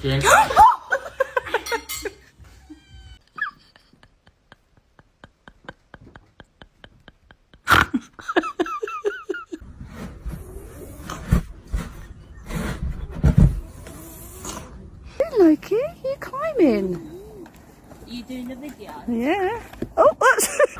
King. Loki, you climbing? Are you doing a video? Yeah. Oh, that's...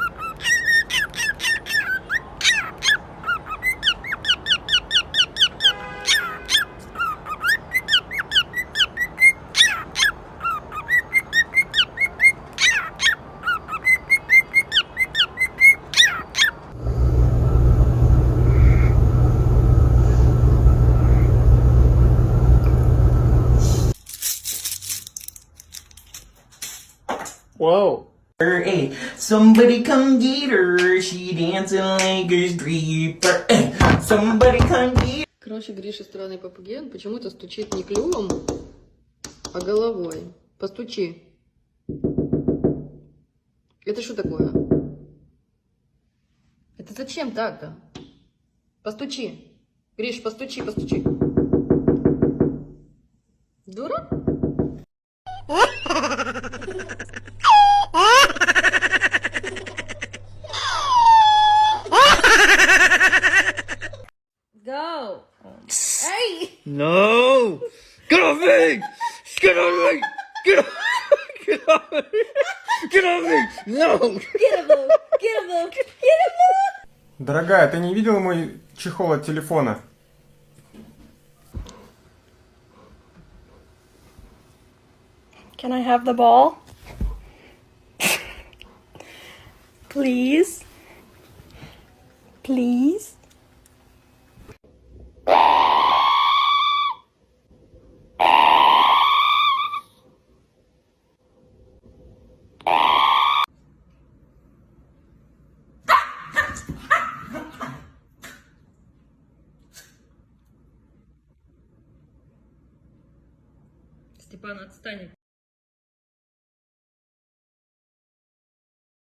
Whoa. Hey, somebody come get her, she dancing like a stripper. Hey, somebody come get her. Короче, Гриша странный попугей, он почему-то стучит не клювом, а головой. Постучи. Это что такое? Это зачем так-то? Постучи. Гриш, постучи, постучи. Дура? Go. Hey! No! Get off me! Get off me! Get off! Get off me! Get off me! No! Get him, Luke! Get him, Luke! Get him, Luke! Дорогая, ты не видела мой чехол от телефона? Can I have the ball? Please? Please? Степан, отстань.